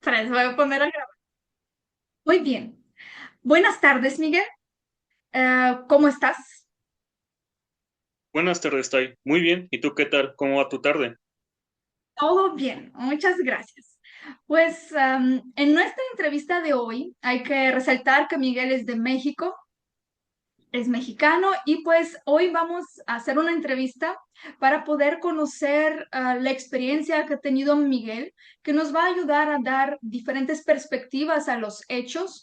Tres, voy a poner a grabar. Muy bien. Buenas tardes, Miguel. ¿Cómo estás? Buenas tardes, Tai. Muy bien. ¿Y tú qué tal? ¿Cómo va tu tarde? Todo bien, muchas gracias. Pues en nuestra entrevista de hoy hay que resaltar que Miguel es de México, es mexicano y pues hoy vamos a hacer una entrevista para poder conocer la experiencia que ha tenido Miguel, que nos va a ayudar a dar diferentes perspectivas a los hechos,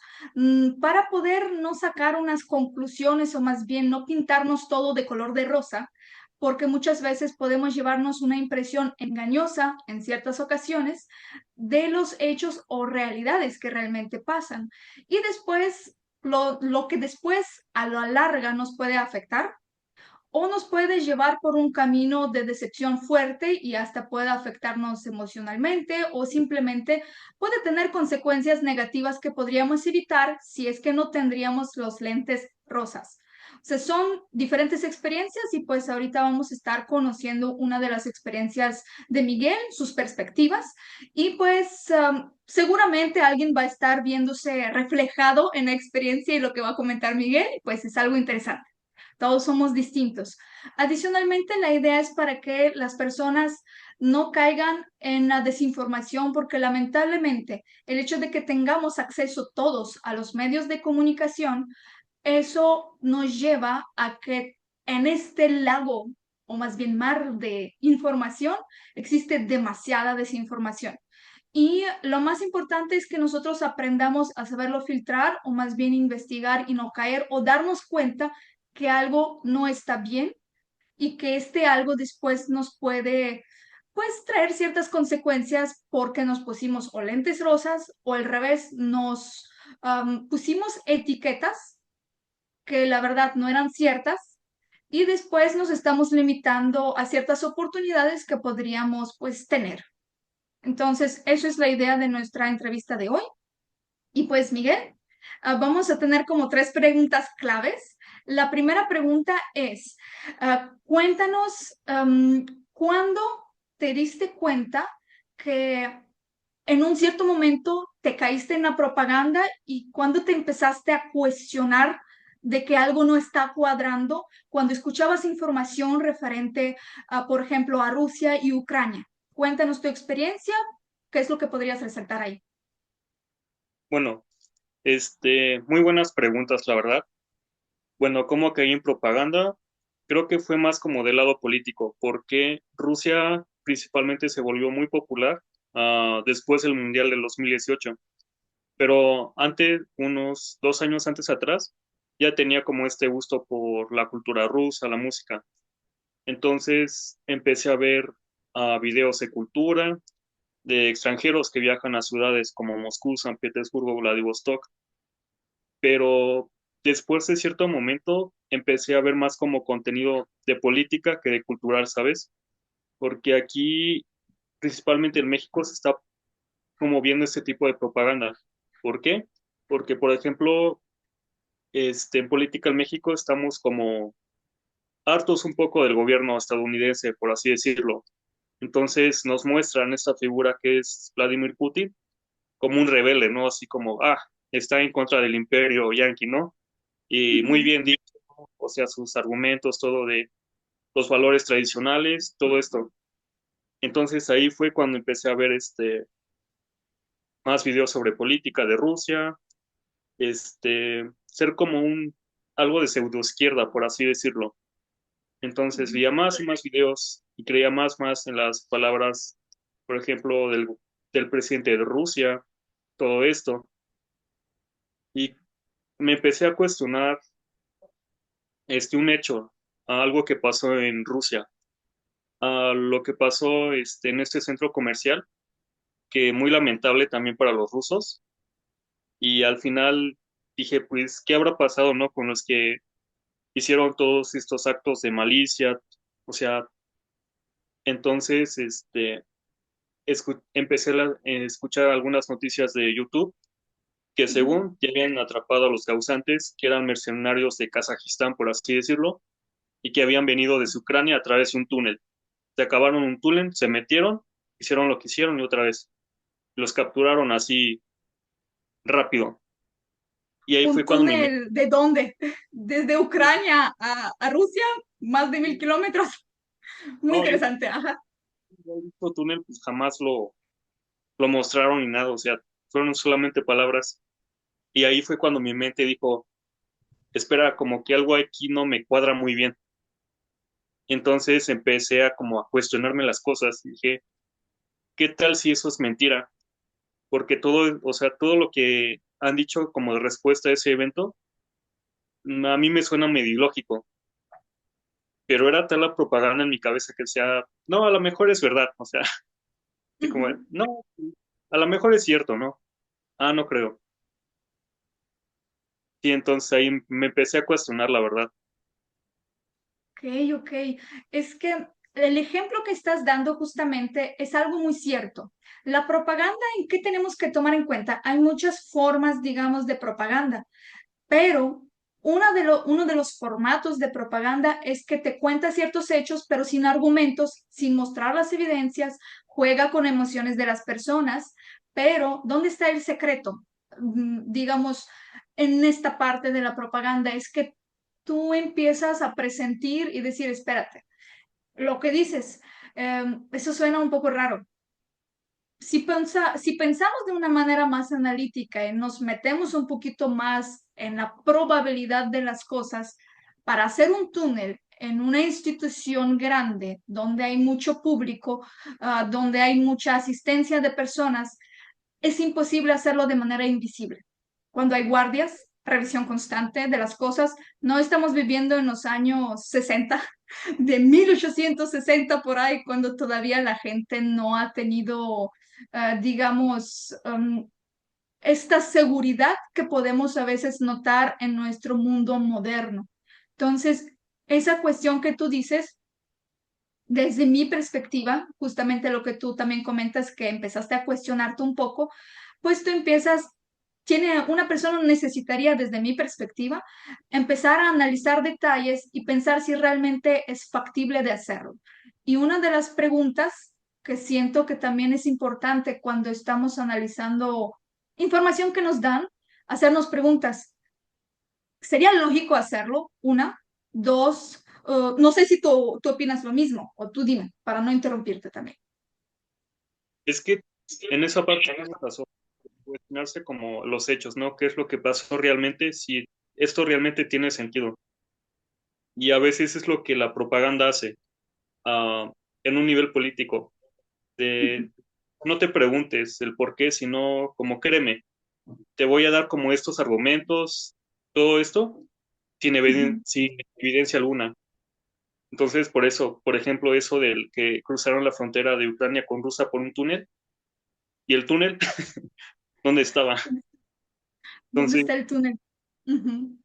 para poder no sacar unas conclusiones o más bien no pintarnos todo de color de rosa, porque muchas veces podemos llevarnos una impresión engañosa en ciertas ocasiones de los hechos o realidades que realmente pasan. Y después lo que después a la larga nos puede afectar o nos puede llevar por un camino de decepción fuerte y hasta puede afectarnos emocionalmente o simplemente puede tener consecuencias negativas que podríamos evitar si es que no tendríamos los lentes rosas. O sea, son diferentes experiencias y pues ahorita vamos a estar conociendo una de las experiencias de Miguel, sus perspectivas y pues seguramente alguien va a estar viéndose reflejado en la experiencia y lo que va a comentar Miguel, pues es algo interesante. Todos somos distintos. Adicionalmente, la idea es para que las personas no caigan en la desinformación, porque lamentablemente el hecho de que tengamos acceso todos a los medios de comunicación, eso nos lleva a que en este lago, o más bien mar de información, existe demasiada desinformación. Y lo más importante es que nosotros aprendamos a saberlo filtrar o más bien investigar y no caer o darnos cuenta que algo no está bien y que este algo después nos puede pues traer ciertas consecuencias porque nos pusimos o lentes rosas o al revés nos pusimos etiquetas que la verdad no eran ciertas y después nos estamos limitando a ciertas oportunidades que podríamos pues tener. Entonces, eso es la idea de nuestra entrevista de hoy. Y pues, Miguel, vamos a tener como tres preguntas claves. La primera pregunta es, cuéntanos, ¿cuándo te diste cuenta que en un cierto momento te caíste en la propaganda y cuándo te empezaste a cuestionar de que algo no está cuadrando cuando escuchabas información referente a, por ejemplo, a Rusia y Ucrania? Cuéntanos tu experiencia, ¿qué es lo que podrías resaltar ahí? Bueno, muy buenas preguntas, la verdad. Bueno, ¿cómo caí en propaganda? Creo que fue más como del lado político, porque Rusia principalmente se volvió muy popular después del Mundial del 2018. Pero antes, unos 2 años antes atrás, ya tenía como este gusto por la cultura rusa, la música. Entonces empecé a ver videos de cultura de extranjeros que viajan a ciudades como Moscú, San Petersburgo, Vladivostok, pero después de cierto momento empecé a ver más como contenido de política que de cultural, ¿sabes? Porque aquí, principalmente en México, se está como viendo este tipo de propaganda. ¿Por qué? Porque, por ejemplo, en política en México estamos como hartos un poco del gobierno estadounidense, por así decirlo. Entonces nos muestran esta figura que es Vladimir Putin como un rebelde, ¿no? Así como, está en contra del imperio yanqui, ¿no? Y muy Ujú. bien dicho, ¿no? O sea, sus argumentos, todo de los valores tradicionales, todo esto. Entonces ahí fue cuando empecé a ver más videos sobre política de Rusia, ser como algo de pseudoizquierda, por así decirlo. Entonces veía más y más videos y creía más en las palabras, por ejemplo, del presidente de Rusia, todo esto. Y me empecé a cuestionar un hecho, algo que pasó en Rusia, lo que pasó en este centro comercial, que muy lamentable también para los rusos. Y al final dije, pues, ¿qué habrá pasado, no? Con los que hicieron todos estos actos de malicia. O sea, entonces, empecé a escuchar algunas noticias de YouTube que Ujú. según ya habían atrapado a los causantes, que eran mercenarios de Kazajistán, por así decirlo, y que habían venido desde Ucrania a través de un túnel. Se acabaron un túnel, se metieron, hicieron lo que hicieron y otra vez los capturaron así rápido. Y ahí ¿Un fue cuando mi mente túnel de dónde? Desde Ucrania a Rusia, más de 1000 kilómetros. Muy no, yo interesante, ajá. el visto túnel pues jamás lo mostraron ni nada, o sea, fueron solamente palabras. Y ahí fue cuando mi mente dijo, espera, como que algo aquí no me cuadra muy bien. Y entonces empecé a como a cuestionarme las cosas. Y dije, ¿qué tal si eso es mentira? Porque todo, o sea, todo lo que han dicho como de respuesta a ese evento, a mí me suena medio ilógico, pero era tal la propaganda en mi cabeza que decía, no, a lo mejor es verdad, o sea, así como, Ujú. no, a lo mejor es cierto, ¿no? Ah, no creo. Y entonces ahí me empecé a cuestionar la verdad. Ok, ok. Es que el ejemplo que estás dando justamente es algo muy cierto. La propaganda, ¿en qué tenemos que tomar en cuenta? Hay muchas formas, digamos, de propaganda, pero uno de los formatos de propaganda es que te cuenta ciertos hechos, pero sin argumentos, sin mostrar las evidencias, juega con emociones de las personas, pero ¿dónde está el secreto? Digamos, en esta parte de la propaganda es que tú empiezas a presentir y decir, espérate, lo que dices, eso suena un poco raro. Si pensamos de una manera más analítica y nos metemos un poquito más en la probabilidad de las cosas, para hacer un túnel en una institución grande donde hay mucho público, donde hay mucha asistencia de personas, es imposible hacerlo de manera invisible. Cuando hay guardias, revisión constante de las cosas, no estamos viviendo en los años 60, de 1860 por ahí, cuando todavía la gente no ha tenido, digamos, esta seguridad que podemos a veces notar en nuestro mundo moderno. Entonces, esa cuestión que tú dices, desde mi perspectiva, justamente lo que tú también comentas, que empezaste a cuestionarte un poco, pues tú empiezas, una persona necesitaría, desde mi perspectiva, empezar a analizar detalles y pensar si realmente es factible de hacerlo. Y una de las preguntas que siento que también es importante cuando estamos analizando información que nos dan, hacernos preguntas. ¿Sería lógico hacerlo? Una. Dos, no sé si tú opinas lo mismo, o tú dime, para no interrumpirte también. Es que en esa parte tienes razón, cuestionarse como los hechos, ¿no? ¿Qué es lo que pasó realmente? Si esto realmente tiene sentido. Y a veces es lo que la propaganda hace en un nivel político. De, no te preguntes el por qué, sino como créeme, te voy a dar como estos argumentos, todo esto, Ujú. sin evidencia alguna. Entonces, por eso, por ejemplo, eso del que cruzaron la frontera de Ucrania con Rusia por un túnel, y el túnel, ¿dónde estaba? ¿Dónde Entonces, está el túnel? Ujú.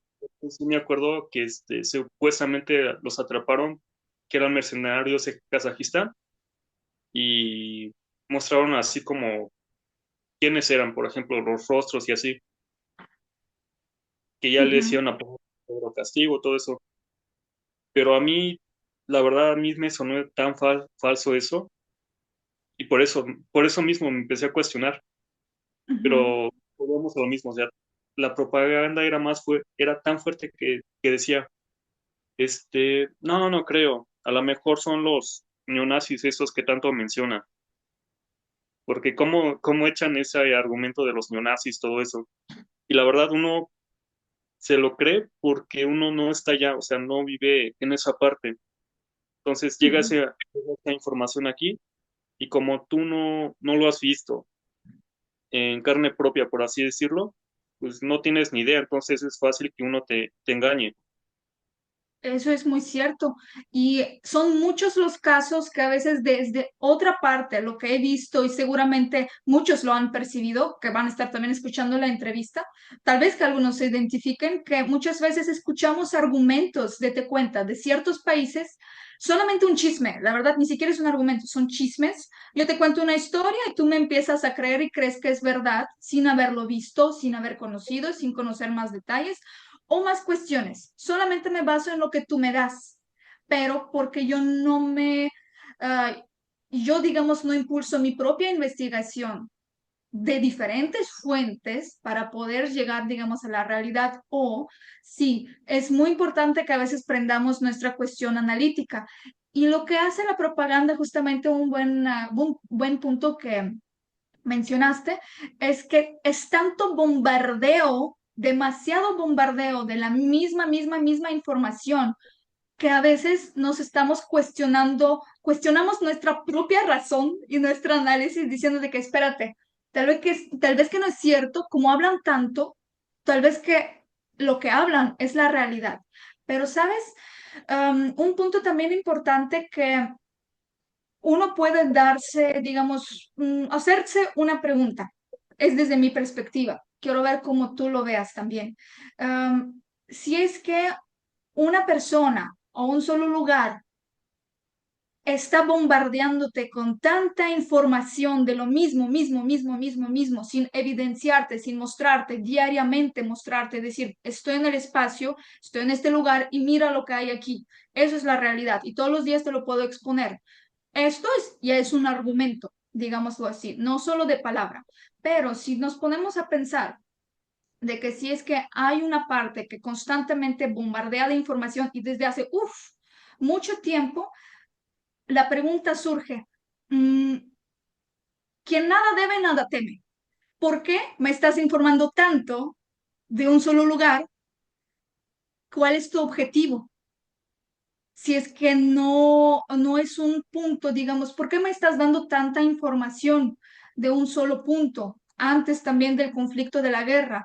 sí me acuerdo que supuestamente los atraparon, que eran mercenarios de Kazajistán, y mostraron así como quiénes eran, por ejemplo, los rostros y así, que ya le Ujú. hicieron a Pedro Castigo, todo eso. Pero a mí, la verdad, a mí me sonó tan falso eso, y por eso mismo me empecé a cuestionar. Ujú. Pero volvemos a lo mismo, o sea, la propaganda era era tan fuerte que decía, no, no creo, a lo mejor son los neonazis esos que tanto menciona, porque cómo echan ese argumento de los neonazis, todo eso. Y la verdad uno se lo cree porque uno no está allá, o sea, no vive en esa parte. Entonces Ujú. llega esa información aquí y como tú no lo has visto en carne propia, por así decirlo, pues no tienes ni idea, entonces es fácil que uno te engañe. Eso es muy cierto. Y son muchos los casos que a veces desde otra parte, lo que he visto y seguramente muchos lo han percibido, que van a estar también escuchando la entrevista, tal vez que algunos se identifiquen, que muchas veces escuchamos argumentos, te cuenta, de ciertos países, solamente un chisme, la verdad ni siquiera es un argumento, son chismes. Yo te cuento una historia y tú me empiezas a creer y crees que es verdad sin haberlo visto, sin haber conocido, sin conocer más detalles o más cuestiones. Solamente me baso en lo que tú me das, pero porque yo no me, ah, yo digamos, no impulso mi propia investigación. de diferentes fuentes para poder llegar, digamos, a la realidad. O sí, es muy importante que a veces prendamos nuestra cuestión analítica. Y lo que hace la propaganda, justamente un buen punto que mencionaste, es que es tanto bombardeo, demasiado bombardeo de la misma información que a veces nos estamos cuestionamos nuestra propia razón y nuestro análisis diciendo de que espérate, tal vez que no es cierto, como hablan tanto, tal vez que lo que hablan es la realidad. Pero, ¿sabes? Un punto también importante que uno puede darse, digamos, hacerse una pregunta. Es desde mi perspectiva. Quiero ver cómo tú lo veas también. Si es que una persona o un solo lugar está bombardeándote con tanta información de lo mismo, sin evidenciarte, sin mostrarte, diariamente mostrarte, decir, estoy en el espacio, estoy en este lugar y mira lo que hay aquí. Eso es la realidad y todos los días te lo puedo exponer. Ya es un argumento, digámoslo así, no solo de palabra, pero si nos ponemos a pensar de que si es que hay una parte que constantemente bombardea de información y desde hace, mucho tiempo, la pregunta surge, mm, quien nada debe, nada teme. ¿Por qué me estás informando tanto de un solo lugar? ¿Cuál es tu objetivo? Si es que no es un punto, digamos, ¿por qué me estás dando tanta información de un solo punto? Antes también del conflicto de la guerra.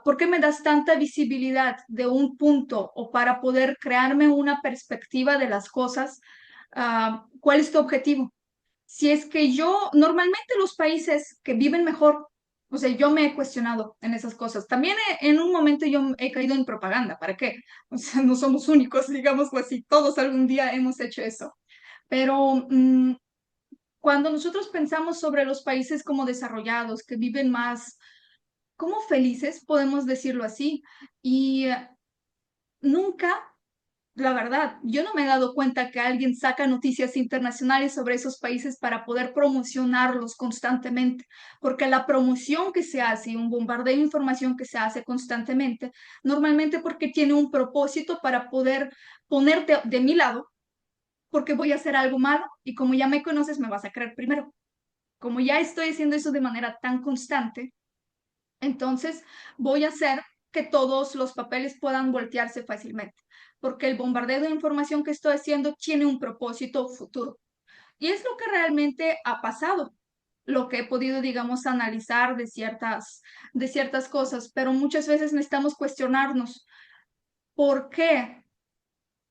¿Por qué me das tanta visibilidad de un punto o para poder crearme una perspectiva de las cosas? ¿Cuál es tu objetivo? Si es que normalmente los países que viven mejor, o sea, yo me he cuestionado en esas cosas. También en un momento yo he caído en propaganda, ¿para qué? O sea, no somos únicos, digámoslo así, todos algún día hemos hecho eso. Pero cuando nosotros pensamos sobre los países como desarrollados, que viven más como felices, podemos decirlo así, y nunca la verdad, yo no me he dado cuenta que alguien saca noticias internacionales sobre esos países para poder promocionarlos constantemente, porque la promoción que se hace y un bombardeo de información que se hace constantemente, normalmente porque tiene un propósito para poder ponerte de mi lado, porque voy a hacer algo malo y como ya me conoces, me vas a creer primero. Como ya estoy haciendo eso de manera tan constante, entonces voy a hacer que todos los papeles puedan voltearse fácilmente, porque el bombardeo de información que estoy haciendo tiene un propósito futuro. Y es lo que realmente ha pasado, lo que he podido, digamos, analizar de ciertas cosas, pero muchas veces necesitamos cuestionarnos por qué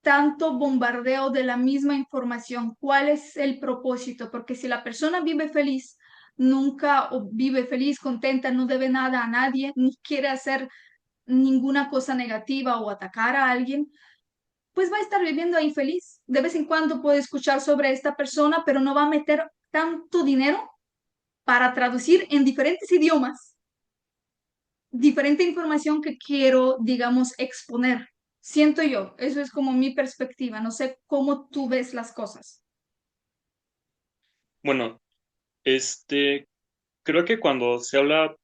tanto bombardeo de la misma información, cuál es el propósito, porque si la persona vive feliz, nunca o vive feliz, contenta, no debe nada a nadie, no quiere hacer ninguna cosa negativa o atacar a alguien, pues va a estar viviendo ahí feliz. De vez en cuando puede escuchar sobre esta persona, pero no va a meter tanto dinero para traducir en diferentes idiomas diferente información que quiero, digamos, exponer. Siento yo, eso es como mi perspectiva, no sé cómo tú ves las cosas. Bueno, este, creo que cuando se habla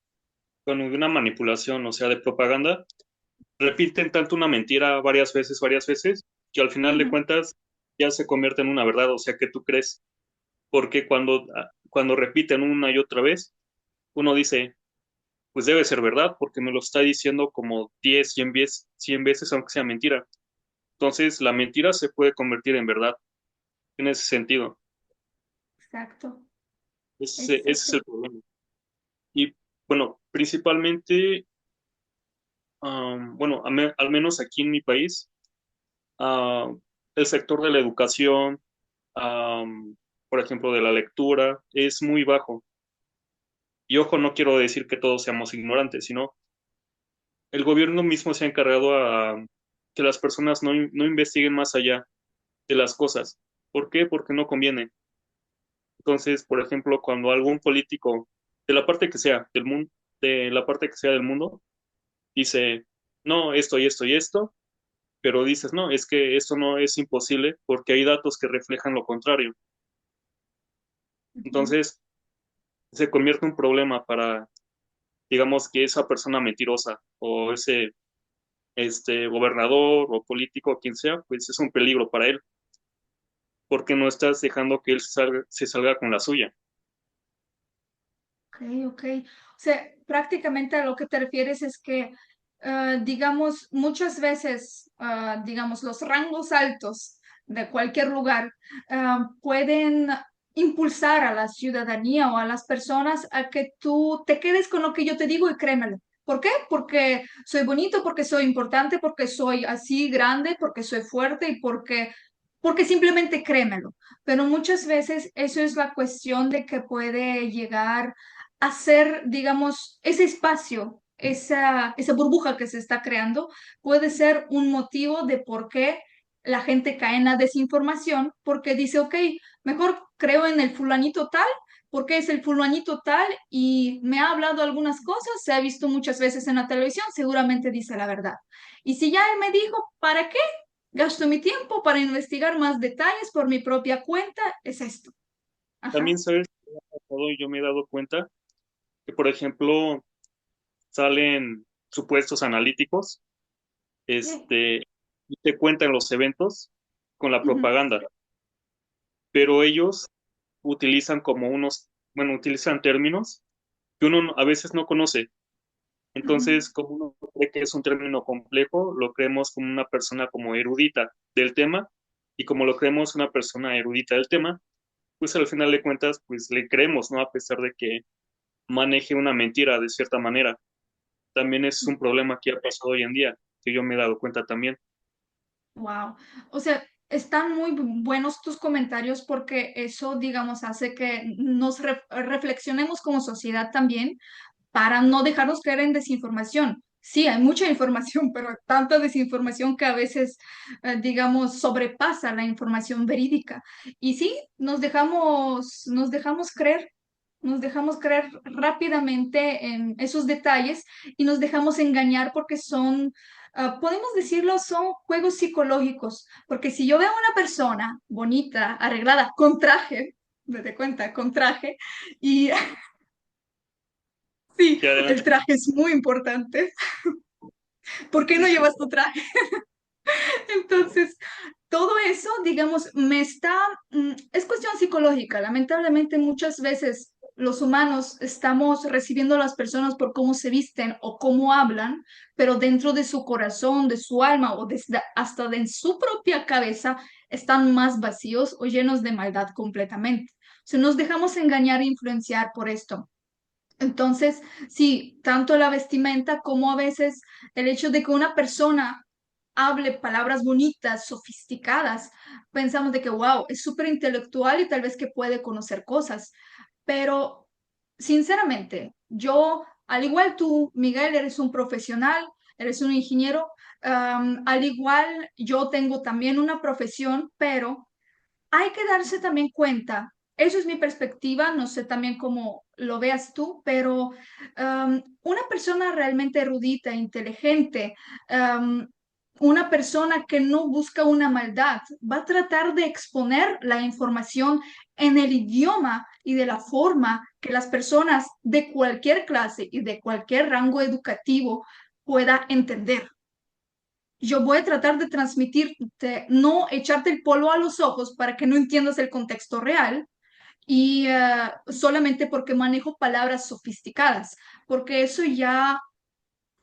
de una manipulación, o sea, de propaganda, repiten tanto una mentira varias veces, que al final de Ujú. cuentas ya se convierte en una verdad, o sea, que tú crees, porque cuando repiten una y otra vez, uno dice, pues debe ser verdad, porque me lo está diciendo como 10 100 veces, aunque sea mentira. Entonces, la mentira se puede convertir en verdad en ese sentido. Exacto, Ese es exacto. el problema. Y bueno, principalmente, bueno, al menos aquí en mi país, ah, el sector de la educación, por ejemplo, de la lectura, es muy bajo. Y ojo, no quiero decir que todos seamos ignorantes, sino el gobierno mismo se ha encargado a que las personas no investiguen más allá de las cosas. ¿Por qué? Porque no conviene. Entonces, por ejemplo, cuando algún político, de la parte que sea del mundo, de la parte que sea del mundo, dice, no, esto y esto y esto, pero dices, no, es que esto no es imposible porque hay datos que reflejan lo contrario. Ujú. Entonces, se convierte en un problema para, digamos, que esa persona mentirosa o ese gobernador o político, quien sea, pues es un peligro para él, porque no estás dejando que él se salga con la suya. Ok, ok. O sea, prácticamente a lo que te refieres es que, digamos, muchas veces, digamos, los rangos altos de cualquier lugar pueden impulsar a la ciudadanía o a las personas a que tú te quedes con lo que yo te digo y créemelo. ¿Por qué? Porque soy bonito, porque soy importante, porque soy así grande, porque soy fuerte y porque simplemente créemelo. Pero muchas veces eso es la cuestión de que puede llegar hacer, digamos, ese espacio, esa burbuja que se está creando, puede ser un motivo de por qué la gente cae en la desinformación, porque dice, ok, mejor creo en el fulanito tal, porque es el fulanito tal y me ha hablado algunas cosas, se ha visto muchas veces en la televisión, seguramente dice la verdad. Y si ya él me dijo, ¿para qué? Gasto mi tiempo para investigar más detalles por mi propia cuenta, es esto. También Ajá. sabes qué ha pasado y yo me he dado cuenta que, por ejemplo, salen supuestos analíticos, Sí. y te cuentan los eventos con la Ujú, propaganda, pero ellos utilizan como unos, bueno, utilizan términos que uno a veces no conoce. ujú. Entonces, como uno cree que es un término complejo, lo creemos como una persona como erudita del tema, y como lo creemos una persona erudita del tema, pues al final de cuentas, pues le creemos, ¿no? A pesar de que maneje una mentira de cierta manera. También es un problema que ha pasado hoy en día, que yo me he dado cuenta también. Wow. O sea, están muy buenos tus comentarios porque eso, digamos, hace que nos reflexionemos como sociedad también para no dejarnos caer en desinformación. Sí, hay mucha información, pero tanta desinformación que a veces, digamos, sobrepasa la información verídica. Y sí, nos dejamos creer rápidamente en esos detalles y nos dejamos engañar porque son, podemos decirlo, son juegos psicológicos. Porque si yo veo a una persona bonita, arreglada, con traje, date cuenta, con traje, y sí, Sí, el adelante. traje es muy importante. ¿Por qué Sí, no sí. llevas tu traje? Entonces, todo eso, digamos, es cuestión psicológica. Lamentablemente, muchas veces los humanos estamos recibiendo a las personas por cómo se visten o cómo hablan, pero dentro de su corazón, de su alma o hasta de su propia cabeza están más vacíos o llenos de maldad completamente. Si nos dejamos engañar e influenciar por esto. Entonces, sí, tanto la vestimenta como a veces el hecho de que una persona hable palabras bonitas, sofisticadas, pensamos de que, wow, es súper intelectual y tal vez que puede conocer cosas. Pero, sinceramente, yo, al igual tú, Miguel, eres un profesional, eres un ingeniero, al igual yo tengo también una profesión, pero hay que darse también cuenta, eso es mi perspectiva, no sé también cómo lo veas tú, pero una persona realmente erudita, inteligente, una persona que no busca una maldad, va a tratar de exponer la información en el idioma y de la forma que las personas de cualquier clase y de cualquier rango educativo pueda entender. Yo voy a tratar de transmitirte, no echarte el polvo a los ojos para que no entiendas el contexto real y solamente porque manejo palabras sofisticadas, porque eso ya,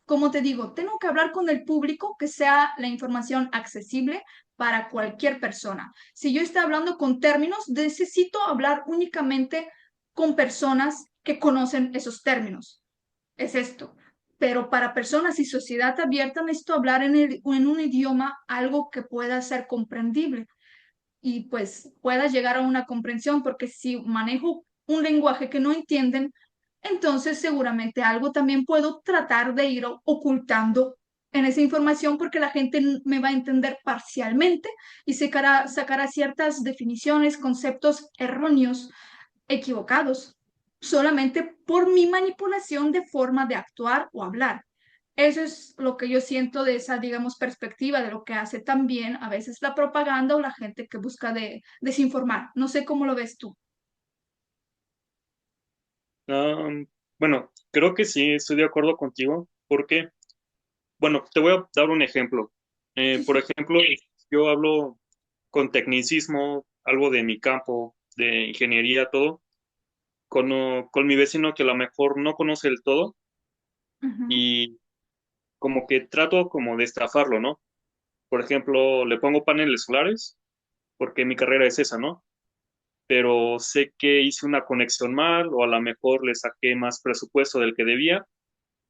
como te digo, tengo que hablar con el público que sea la información accesible para cualquier persona. Si yo estoy hablando con términos, necesito hablar únicamente con personas que conocen esos términos, es esto. Pero para personas y sociedad abierta necesito hablar en un idioma algo que pueda ser comprendible y pues pueda llegar a una comprensión, porque si manejo un lenguaje que no entienden, entonces seguramente algo también puedo tratar de ir ocultando en esa información porque la gente me va a entender parcialmente y sacará ciertas definiciones, conceptos erróneos, equivocados, solamente por mi manipulación de forma de actuar o hablar. Eso es lo que yo siento de esa, digamos, perspectiva de lo que hace también a veces la propaganda o la gente que busca desinformar. No sé cómo lo ves tú. Am, bueno, creo que sí, estoy de acuerdo contigo, porque, bueno, te voy a dar un ejemplo. Sí, Por sí. ejemplo, yo hablo con tecnicismo, algo de mi campo, de ingeniería, todo, con mi vecino que a lo mejor no conoce el todo Ujú, y como que trato como de estafarlo, ¿no? Por ejemplo, le pongo paneles solares, porque mi carrera es esa, ¿no? Pero sé que hice una conexión mal o a lo mejor le saqué más presupuesto del que debía.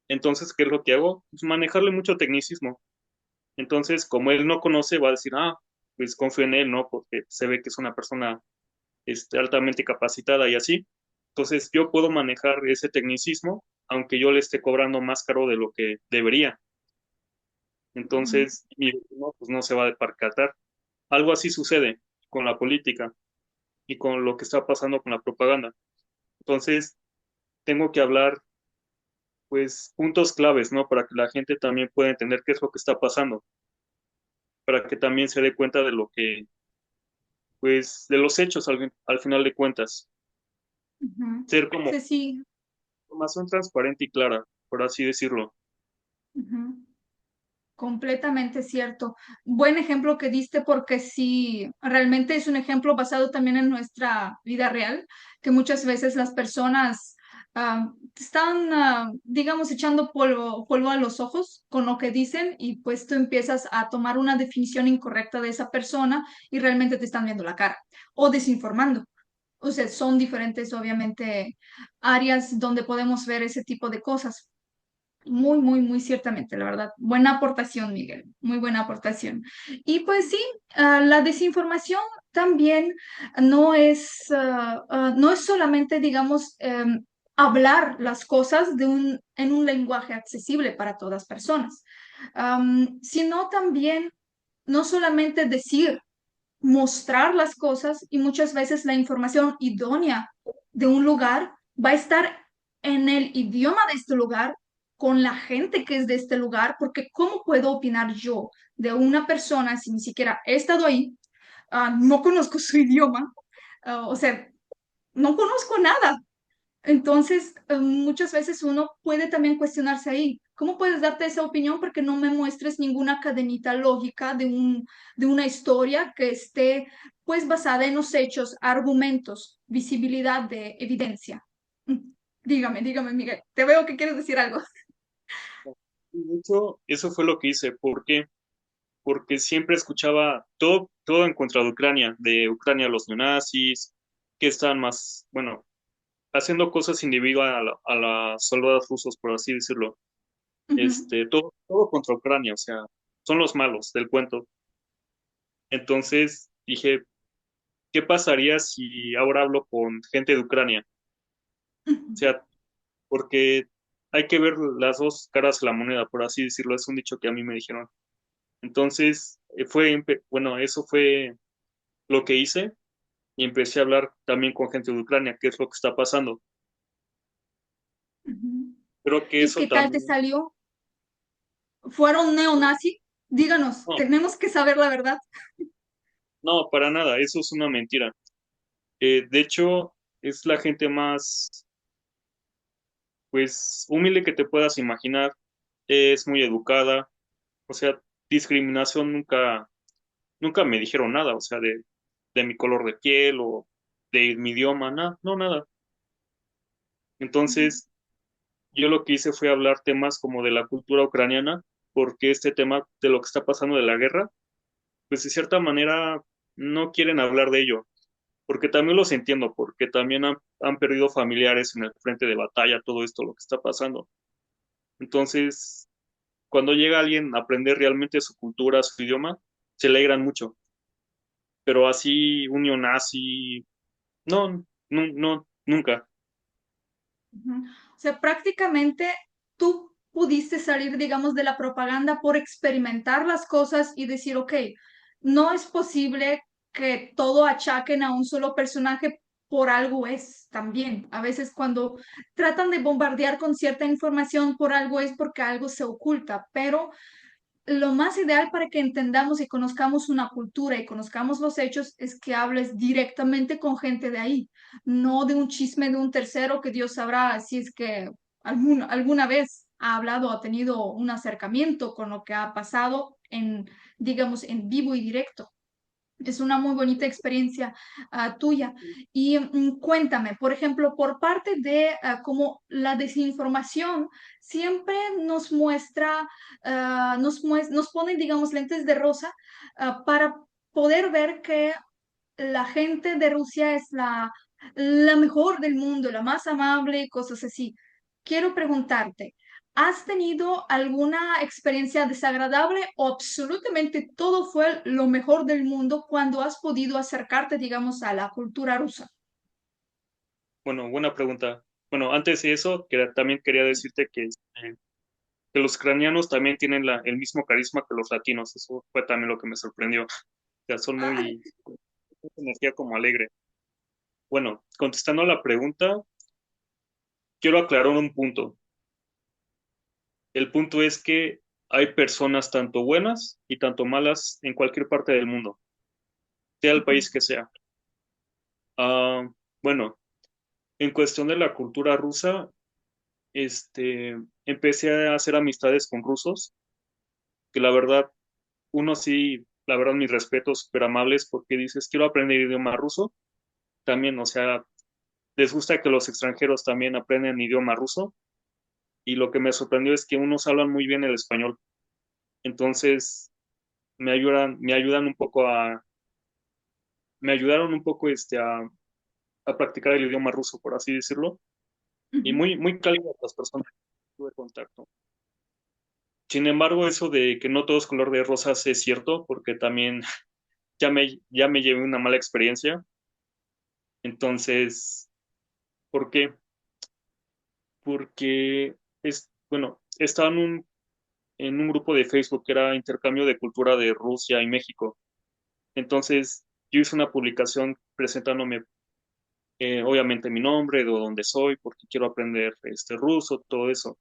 Entonces, ¿qué es lo que hago? Pues manejarle mucho tecnicismo. Entonces, como él no conoce, va a decir, pues confío en él, ¿no? Porque se ve que es una persona altamente capacitada y así. Entonces, yo puedo manejar ese tecnicismo, aunque yo le esté cobrando más caro de lo que debería. ujú, Entonces, mi vecino, pues no se va a percatar. Algo así sucede con la política y con lo que está pasando con la propaganda. Entonces, tengo que hablar, pues, puntos claves, ¿no? Para que la gente también pueda entender qué es lo que está pasando, para que también se dé cuenta de lo que, pues, de los hechos al final de cuentas. ujú. Ser como Sí, sí. información transparente y clara, por así decirlo. Ujú. Completamente cierto. Buen ejemplo que diste porque sí, realmente es un ejemplo basado también en nuestra vida real, que muchas veces las personas están, digamos, echando polvo a los ojos con lo que dicen y pues tú empiezas a tomar una definición incorrecta de esa persona y realmente te están viendo la cara o desinformando. O sea, son diferentes, obviamente, áreas donde podemos ver ese tipo de cosas. Muy, muy, muy ciertamente, la verdad. Buena aportación, Miguel. Muy buena aportación. Y pues sí, la desinformación también no es solamente, digamos, hablar las cosas en un lenguaje accesible para todas personas, sino también no solamente decir, mostrar las cosas y muchas veces la información idónea de un lugar va a estar en el idioma de este lugar, con la gente que es de este lugar, porque ¿cómo puedo opinar yo de una persona si ni siquiera he estado ahí, no conozco su idioma, o sea, no conozco nada? Entonces, muchas veces uno puede también cuestionarse ahí, ¿cómo puedes darte esa opinión porque no me muestres ninguna cadenita lógica de una historia que esté pues basada en los hechos, argumentos, visibilidad de evidencia? Dígame, dígame, Miguel, te veo que quieres decir algo. Y de hecho, eso fue lo que hice. ¿Por qué? Porque siempre escuchaba todo en contra de Ucrania, los neonazis, que estaban más, bueno, haciendo cosas individuales a los soldados rusos, por así decirlo. Ujú, Todo contra Ucrania, o sea, son los malos del cuento. Entonces dije, ¿qué pasaría si ahora hablo con gente de Ucrania? O ujú, sea, porque hay que ver las dos caras de la moneda, por así decirlo, es un dicho que a mí me dijeron. Entonces, bueno, eso fue lo que hice y empecé a hablar también con gente de Ucrania, qué es lo que está pasando. ujú. Creo que ¿Y eso qué tal te también, salió? ¿Fueron neonazi? Díganos, no, tenemos que saber la verdad. no, para nada, eso es una mentira. De hecho, es la gente más, pues, humilde que te puedas imaginar, es muy educada, o sea, discriminación nunca me dijeron nada, o sea, de mi color de piel o de mi idioma, nada, no, nada. Entonces, yo lo que hice fue hablar temas como de la cultura ucraniana, porque este tema de lo que está pasando de la guerra, pues de cierta manera no quieren hablar de ello, porque también los entiendo, porque también han perdido familiares en el frente de batalla, todo esto, lo que está pasando. Entonces, cuando llega alguien a aprender realmente su cultura, su idioma, se alegran mucho, pero así, unión nazi, no, no, no, nunca. Ujú. O sea, prácticamente tú pudiste salir, digamos, de la propaganda por experimentar las cosas y decir, ok, no es posible que todo achaquen a un solo personaje, por algo es también. A veces cuando tratan de bombardear con cierta información, por algo es porque algo se oculta, pero lo más ideal para que entendamos y conozcamos una cultura y conozcamos los hechos es que hables directamente con gente de ahí, no de un chisme de un tercero que Dios sabrá si es que alguna vez ha hablado, ha tenido un acercamiento con lo que ha pasado en, digamos, en vivo y directo. Es una muy bonita experiencia tuya. Y cuéntame, por ejemplo, por parte de cómo la desinformación siempre nos muestra, nos pone, digamos, lentes de rosa para poder ver que la gente de Rusia es la mejor del mundo, la más amable, cosas así. Quiero preguntarte, ¿has tenido alguna experiencia desagradable o absolutamente todo fue lo mejor del mundo cuando has podido acercarte, digamos, a la cultura rusa? Bueno, buena pregunta. Bueno, antes de eso, también quería decirte que los ucranianos también tienen el mismo carisma que los latinos. Eso fue también lo que me sorprendió. O sea, son Ay, muy, energía como alegre. Bueno, contestando a la pregunta, quiero aclarar un punto. El punto es que hay personas tanto buenas y tanto malas en cualquier parte del mundo, sea el ujú, país que sea. Ah, bueno, en cuestión de la cultura rusa, empecé a hacer amistades con rusos, que la verdad, uno sí, la verdad, mis respetos súper amables porque dices, quiero aprender idioma ruso. También, o sea, les gusta que los extranjeros también aprendan idioma ruso. Y lo que me sorprendió es que unos hablan muy bien el español. Entonces, me ayudan un poco me ayudaron un poco a practicar el idioma ruso, por así decirlo. Y ujú. muy, muy cálidas las personas que tuve contacto. Sin embargo, eso de que no todo es color de rosas es cierto, porque también ya me llevé una mala experiencia. Entonces, ¿por qué? Porque bueno, estaba en un grupo de Facebook que era intercambio de cultura de Rusia y México. Entonces, yo hice una publicación presentándome, obviamente, mi nombre, de dónde soy, porque quiero aprender ruso, todo eso.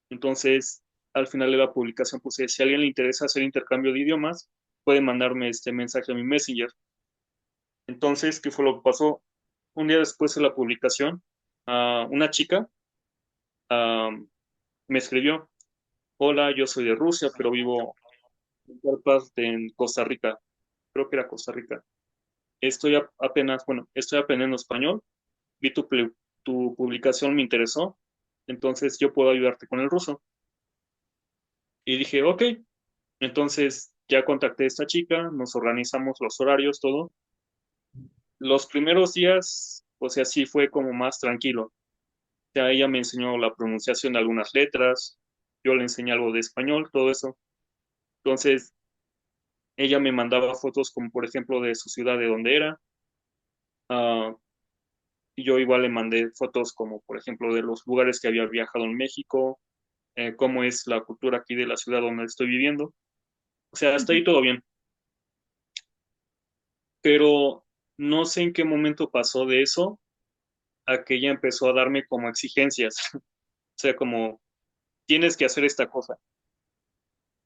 Entonces, al final de la publicación puse, si a alguien le interesa hacer intercambio de idiomas, puede mandarme este mensaje a mi Messenger. Entonces, ¿qué fue lo que pasó? Un día después de la publicación, una chica ah, me escribió, hola, yo soy de Rusia, pero vivo en tal parte en Costa Rica. Creo que era Costa Rica. Estoy aprendiendo español. Vi tu publicación, me interesó. Entonces, yo puedo ayudarte con el ruso. Y dije, ok. Entonces, ya contacté a esta chica, nos organizamos los horarios, todo. Los primeros días, o sea, sí fue como más tranquilo. O sea, ella me enseñó la pronunciación de algunas letras, yo le enseñé algo de español, todo eso. Entonces, ella me mandaba fotos como, por ejemplo, de su ciudad, de donde era. Ah, y yo igual le mandé fotos como, por ejemplo, de los lugares que había viajado en México, cómo es la cultura aquí de la ciudad donde estoy viviendo. O sea, hasta ahí todo bien. Pero no sé en qué momento pasó de eso a que ella empezó a darme como exigencias. O sea, como, tienes que hacer esta cosa.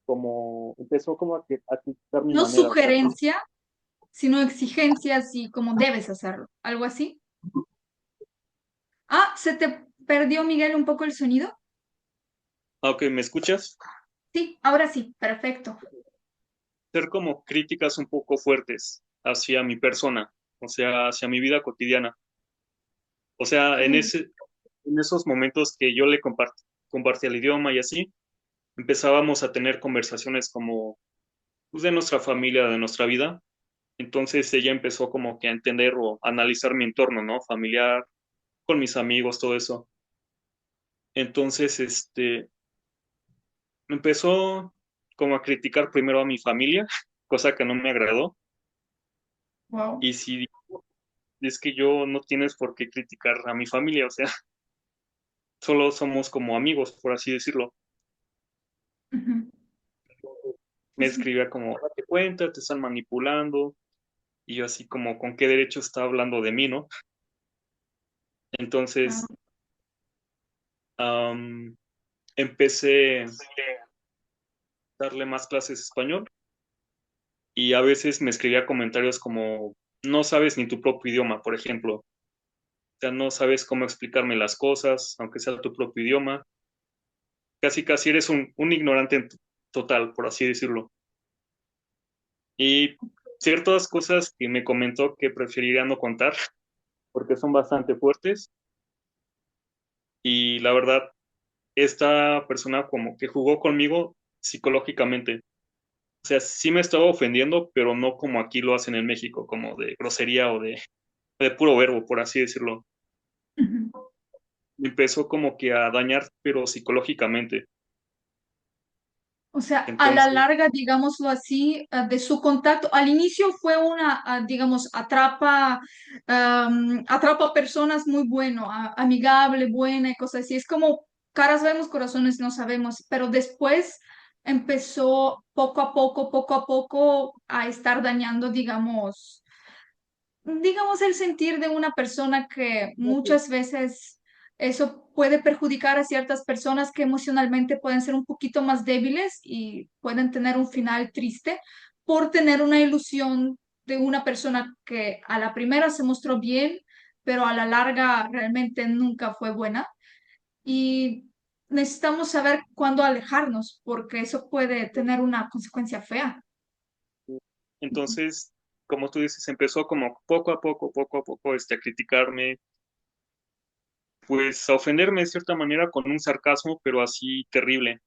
Como, empezó como a criticar mi No manera. O sea, sugerencia, sino exigencias y cómo debes hacerlo. ¿Algo así? Ah, ¿se te perdió, Miguel, un poco el sonido? ok, ¿me escuchas? Sí, ahora sí, perfecto. Ser como críticas un poco fuertes hacia mi persona, o sea, hacia mi vida cotidiana. O sea, Mm, en esos momentos que yo le compartía el idioma y así, empezábamos a tener conversaciones como pues, de nuestra familia, de nuestra vida. Entonces ella empezó como que a entender o analizar mi entorno, ¿no? Familiar, con mis amigos, todo eso. Entonces, empezó como a criticar primero a mi familia, cosa que no me agradó. wow. Y si es que yo no tienes por qué criticar a mi familia, o sea, solo somos como amigos, por así decirlo. Ujú. Sí, Me sí. escribía como, date cuenta, te están manipulando. Y yo así como, ¿con qué derecho está hablando de mí, no? Ah, Entonces, am, empecé, darle más clases de español y a veces me escribía comentarios como, no sabes ni tu propio idioma, por ejemplo. O sea, no sabes cómo explicarme las cosas, aunque sea tu propio idioma. Casi, casi eres un ignorante total, por así decirlo. Y ciertas cosas que me comentó que preferiría no contar, porque son bastante fuertes. Y la verdad, esta persona como que jugó conmigo psicológicamente. O sea, sí me estaba ofendiendo, pero no como aquí lo hacen en México, como de grosería o de puro verbo, por así decirlo. Ujú. Me empezó como que a dañar, pero psicológicamente. O sea, a la Entonces, larga, digámoslo así, de su contacto, al inicio fue una, digamos, atrapa personas muy bueno, amigable, buena y cosas así. Es como caras vemos, corazones no sabemos, pero después empezó poco a poco a estar dañando, digamos, el sentir de una persona que no, pues, muchas veces eso puede perjudicar a ciertas personas que emocionalmente pueden ser un poquito más débiles y pueden tener un final triste por tener una ilusión de una persona que a la primera se mostró bien, pero a la larga realmente nunca fue buena. Y necesitamos saber cuándo alejarnos, porque eso puede tener una consecuencia fea. entonces, como tú dices, empezó como poco a poco, a criticarme, pues a ofenderme de cierta manera con un sarcasmo, pero así terrible.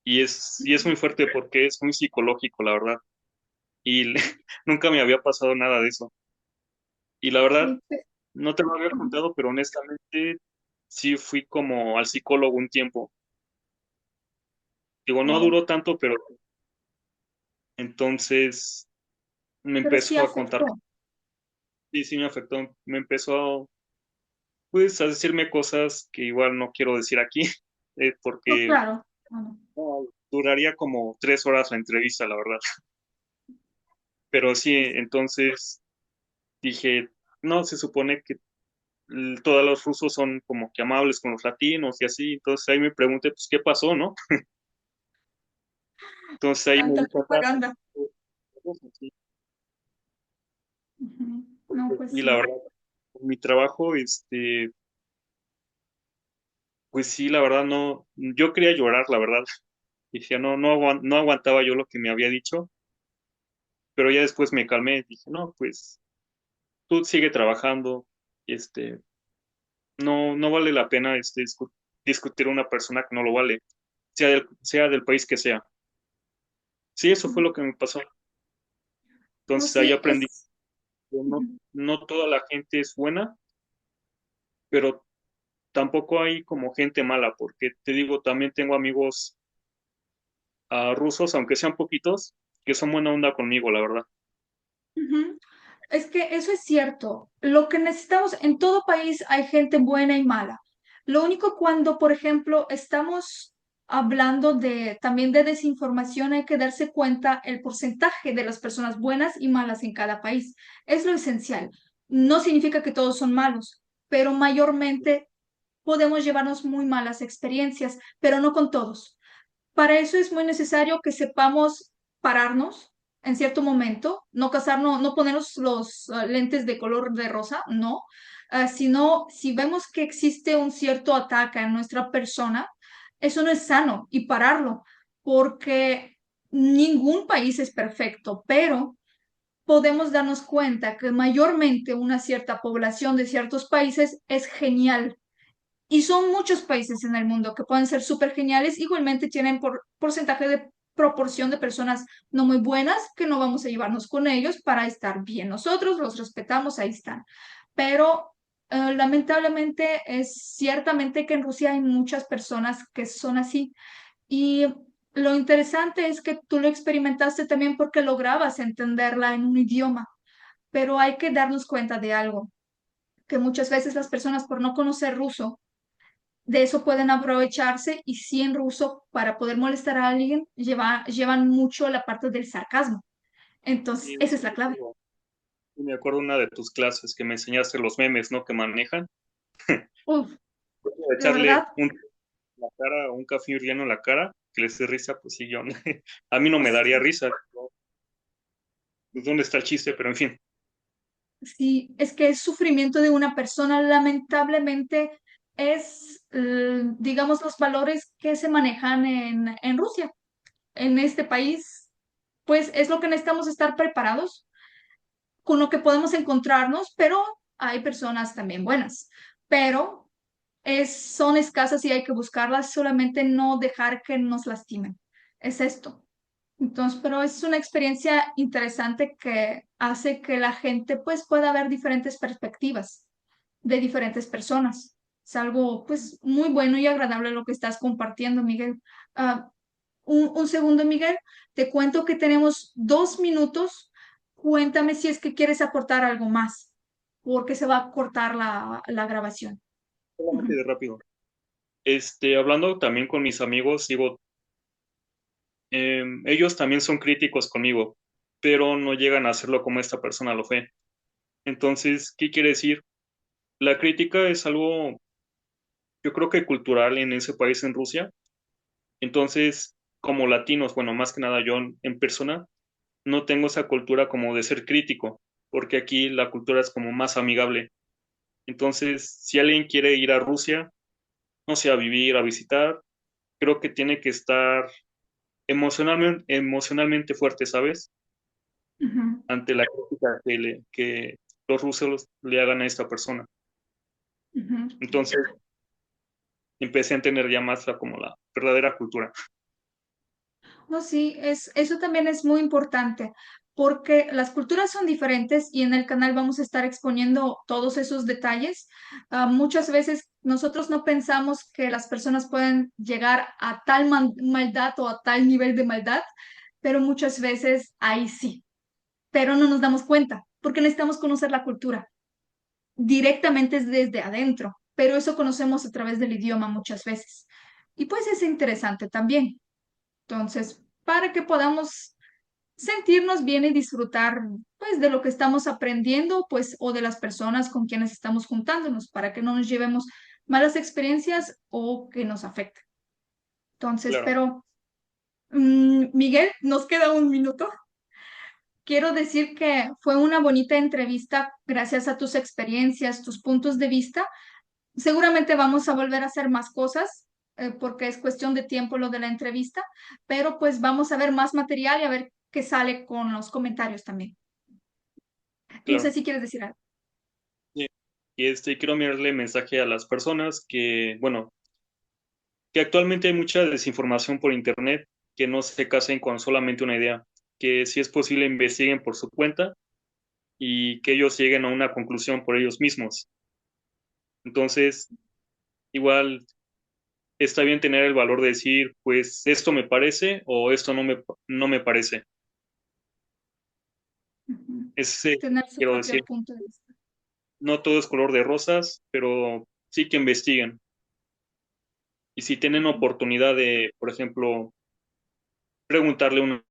Y es muy fuerte porque es muy psicológico, la verdad. Y nunca me había pasado nada de eso. Y la verdad, Sí, no te lo había ujú. contado, pero honestamente sí fui como al psicólogo un tiempo. Digo, no Wow. duró tanto, pero entonces me Pero sí empezó a contar, afectó. sí, sí me afectó, me empezó pues a decirme cosas que igual no quiero decir aquí, No, porque claro. Bueno, no, duraría como 3 horas la entrevista, la verdad. Pero sí, pues, entonces dije, no, se supone que todos los rusos son como que amables con los latinos y así, entonces ahí me pregunté, pues, ¿qué pasó, no? Entonces ahí me tanta hice caso. propaganda. Sí, Ujú. No, pues y la sí. verdad, mi trabajo, pues sí, la verdad no, yo quería llorar, la verdad. Dije, no, no aguantaba yo lo que me había dicho, pero ya después me calmé, dije, no, pues tú sigue trabajando, este, no vale la pena discutir a una persona que no lo vale, sea del país que sea. Sí, eso fue lo que me pasó. No, Entonces ahí sí, aprendí es. que no, Ujú. no toda la gente es buena, pero tampoco hay como gente mala, porque te digo, también tengo amigos rusos, aunque sean poquitos, que son buena onda conmigo, la verdad. Ujú. Es que eso es cierto. Lo que necesitamos, en todo país hay gente buena y mala. Lo único cuando, por ejemplo, estamos hablando de también de desinformación, hay que darse cuenta el porcentaje de las personas buenas y malas en cada país. Es lo esencial. No significa que todos son malos, pero mayormente podemos llevarnos muy malas experiencias, pero no con todos. Para eso es muy necesario que sepamos pararnos en cierto momento, no casarnos, no ponernos los lentes de color de rosa, no, sino si vemos que existe un cierto ataque en nuestra persona, eso no es sano y pararlo, porque ningún país es perfecto, pero podemos darnos cuenta que mayormente una cierta población de ciertos países es genial y son muchos países en el mundo que pueden ser súper geniales, igualmente tienen porcentaje de proporción de personas no muy buenas que no vamos a llevarnos con ellos para estar bien. Nosotros los respetamos, ahí están. Pero lamentablemente es ciertamente que en Rusia hay muchas personas que son así. Y lo interesante es que tú lo experimentaste también porque lograbas entenderla en un idioma, pero hay que darnos cuenta de algo, que muchas veces las personas por no conocer ruso, de eso pueden aprovecharse y sí en ruso para poder molestar a alguien llevan mucho la parte del sarcasmo. Entonces, Y esa es la clave. me acuerdo una de tus clases que me enseñaste los memes, ¿no? Que manejan. Uf, de Echarle verdad, la cara, un café hirviendo en la cara. que les dé risa, pues sí, yo, a mí no me daría risa, ¿no? Pues, ¿dónde está el chiste? Pero en fin, Sí, es que el sufrimiento de una persona lamentablemente es, digamos, los valores que se manejan en Rusia, en este país, pues es lo que necesitamos estar preparados, con lo que podemos encontrarnos, pero hay personas también buenas, pero son escasas y hay que buscarlas, solamente no dejar que nos lastimen. Es esto. Entonces, pero es una experiencia interesante que hace que la gente pues pueda ver diferentes perspectivas de diferentes personas. Es algo pues muy bueno y agradable lo que estás compartiendo, Miguel. Ah, un segundo, Miguel. Te cuento que tenemos 2 minutos. Cuéntame si es que quieres aportar algo más, porque se va a cortar la grabación. solamente Ujú, de rápido. Hablando también con mis amigos, digo, ellos también son críticos conmigo, pero no llegan a hacerlo como esta persona lo fue. Entonces, ¿qué quiere decir? La crítica es algo, yo creo que cultural en ese país, en Rusia. Entonces, como latinos, bueno, más que nada yo en persona, no tengo esa cultura como de ser crítico, porque aquí la cultura es como más amigable. Entonces, si alguien quiere ir a Rusia, no sé, a vivir, a visitar, creo que tiene que estar emocionalmente fuerte, ¿sabes? ujú, Ante la crítica que los rusos le hagan a esta persona. ujú. Entonces, empecé a entender ya más como la verdadera cultura. No, sí, eso también es muy importante porque las culturas son diferentes y en el canal vamos a estar exponiendo todos esos detalles. Muchas veces nosotros no pensamos que las personas pueden llegar a tal maldad o a tal nivel de maldad, pero muchas veces ahí sí, pero no nos damos cuenta porque necesitamos conocer la cultura directamente es desde adentro, pero eso conocemos a través del idioma muchas veces. Y pues es interesante también. Entonces, para que podamos sentirnos bien y disfrutar pues de lo que estamos aprendiendo, pues o de las personas con quienes estamos juntándonos, para que no nos llevemos malas experiencias o que nos afecten. Entonces, Claro, pero Miguel, nos queda 1 minuto. Quiero decir que fue una bonita entrevista gracias a tus experiencias, tus puntos de vista. Seguramente vamos a volver a hacer más cosas porque es cuestión de tiempo lo de la entrevista, pero pues vamos a ver más material y a ver qué sale con los comentarios también. No sé claro. si quieres decir algo. Sí. Y quiero enviarle mensaje a las personas que, bueno, que actualmente hay mucha desinformación por internet, que no se casen con solamente una idea, que si es posible investiguen por su cuenta y que ellos lleguen a una conclusión por ellos mismos. Entonces, igual está bien tener el valor de decir, pues esto me parece o esto no me parece. Ujú. Ese Tener su quiero propio decir, punto de vista. no todo es color de rosas, pero sí que investiguen. Y si tienen Ujú. oportunidad de, por ejemplo, preguntarle a un